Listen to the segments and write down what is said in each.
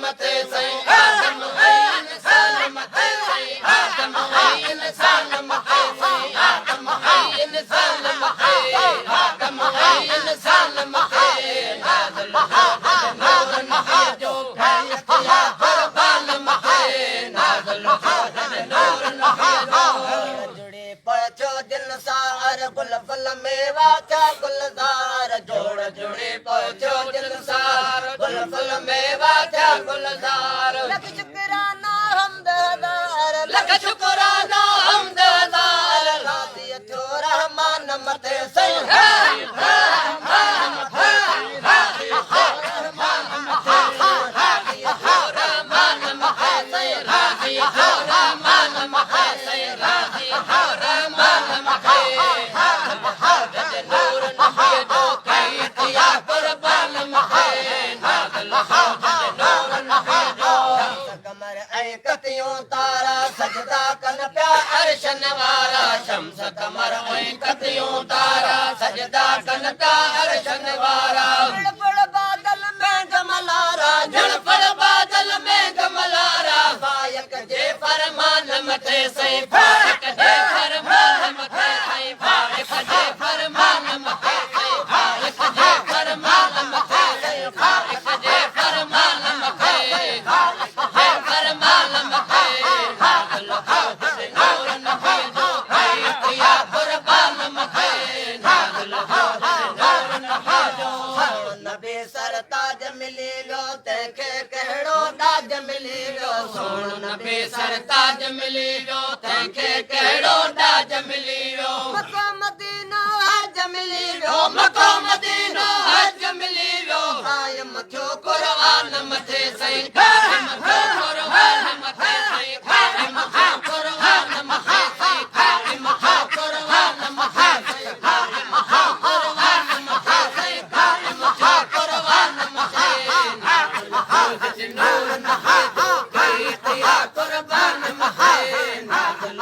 मथे सही आदम ऐं इंसान मथे सही आदम ऐं इंसान मथे सही आदम ऐं इंसान मथे आदम ऐं इंसान मथे नाज़िल नूर नबी जो इख्तियार कुर्बान मथे नाज़िल नूर नबी जो जुड़े पहुंचो दिल सार गुल फल मेवा क्या गुलजार जोड़ जुड़े पहुंचो दिल सार गुल फल मेवा क्या गुलजार लख शुक्राना हमददार लख शुक्राना हमददार राज़ी थियो रहमान मथे सही रहमान मथे राज़ी थियो रहमान मथे राज़ी थियो रहमान मथे सही राज़ी थियो रहमान मथे सही राज़ी थियो रहमान मथे नूर नबी जो इख्तियार कुर्बान मथे नाज़िल नूर नबी जो कमर ऐं कतियूं तारा सजदा कन पिया अर्शन वारा शम्स कमर ऐं कतियूं तारा सजदा कन पिया अर्शन वारा झड़पड़ बादल में गमलारा झड़पड़ बादल में गमलारा फायक जे फरमान मथे सही फायक जे फरमान मथे सही फायक जे फरमान मथे सही फायक जे फरमान मथे सही फायक जे फरमान मथे फायक जे फरमान मथे नाज़िल नूर नबी जो इख्तियार कुर्बान मथे नाज़िल नूर नबी जो नबी सरताज मिली वियो तंहिंखे कहिड़ो ताज मिली वियो सोन नबी सरताज मिली वियो तंहिंखे कहिड़ो ताज मिली वियो मक्का मदीना हज मिली वियो मक्का मदीना हज मिली वियो क़ाइम थियो क़ुर्आन मथे सही क़ाइम थियो क़ुर्आन मथे सही क़ाइम थियो क़ुर्आन मथे सही क़ाइम थियो क़ुर्आन मथे सही क़ाइम थियो क़ुर्आन मथे सही क़ाइम थियो क़ुर्आन मथे नाज़िल नूर नबी जो इख्तियार कुर्बान मथे नाज़िल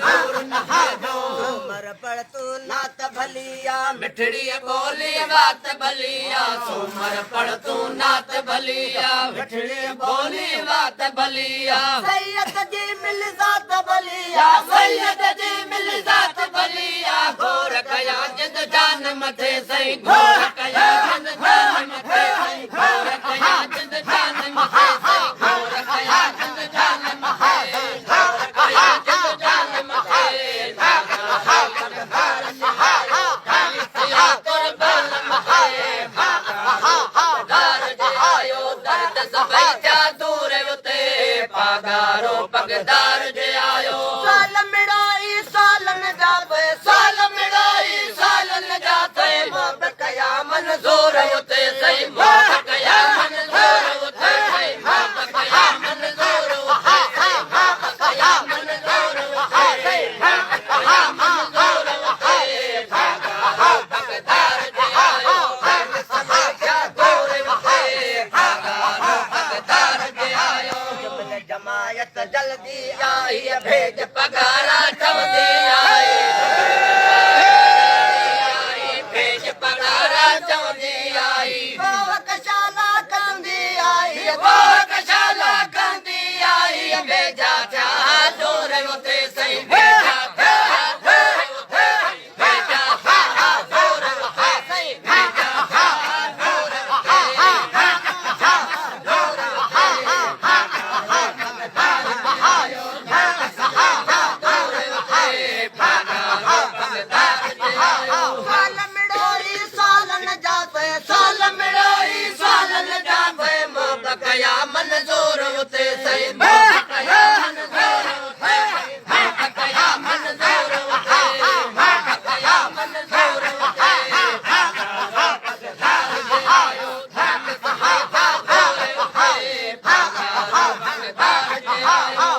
नूर नबी जो उमर पढ़ तू नात भलिया मिठड़ी बोली बात भलिया सुमर पढ़ तू नात भलिया मिठड़ी बोली बात भलिया सैयद जी मिल जात भलिया सैयद जी मिल जात भलिया घोर कया जिंद जान मथे सही घोर कया जिंद जान मथे सही घोर कया जिंद जान मथे सही घोर कया जिंद जान मथे घोर कया जिंद जान मथे इख्तियार कुर्बान मथे पगार जे आयो दर्द सभई जा दूर उते पगारो पगदार जे आयो साल मिड़ाई सालन जाते साल मिड़ाई सालन जाते मोब कया मंज़ूर उते सही मोब कया मंज़ूर उते सही मोब कया मंज़ूर उते सही मोब कया मंज़ूर उते सही मोब कया मंज़ूर उते पगदार जे आयो दर्द सभई जा दूर उते पगारो पगदार जे आयो जमायत जल्दी आई भेज पगारा चवंदी आई भेज पगारा चवंदी आई कशाला कंदी आई कशाला कंदी आई भेजा थिया दूर उते सही भेजा थिया दूर उते भेजा थिया दूर उते सही भेजा थिया दूर उते दूर उते आयो दूर उते पगारो पगदार जे आयो साल मिड़ाई सालन जाते साल मिड़ाई सालन जाते मोब कया मंज़ूर उते सही मोब कया मंज़ूर उते मोब कया मंज़ूर उते मोब कया मंज़ूर उते पगारो पगदार जे आयो धर्म सभई जा दूर उते पगारो पगदार जे आयो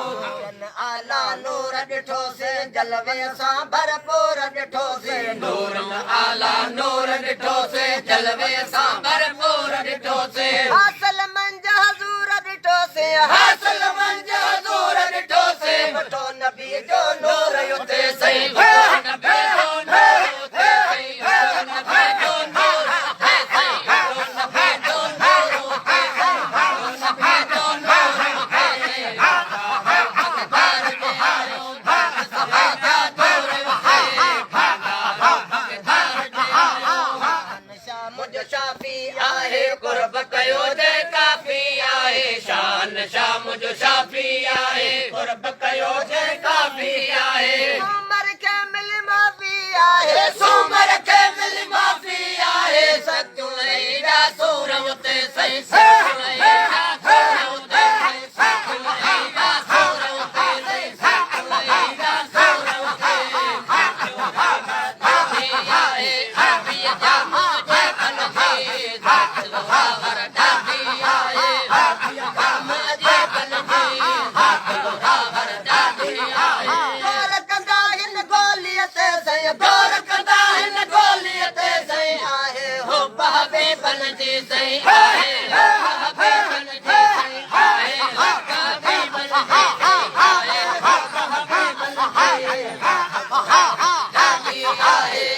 आला नूर ॾिठोसीं जलवे सां भरपूर ॾिठोसीं नूर आला नूर ॾिठोसीं जलवे सां भरपूर ॾिठोसीं हासिल मंझि हज़ूर ॾिठोसीं हासिल मंझि हज़ूर ॾिठोसीं वठो नबी जो नूर उते सही वठो नबी जो नूर उते सही वठो नबी जो नूर उते सही वठो नबी जो नूर उते सही वठो नबी जी सही आहे हबीबन जी सही आहे हक हबीबन जी सही आहे हक हबीबन जी आहे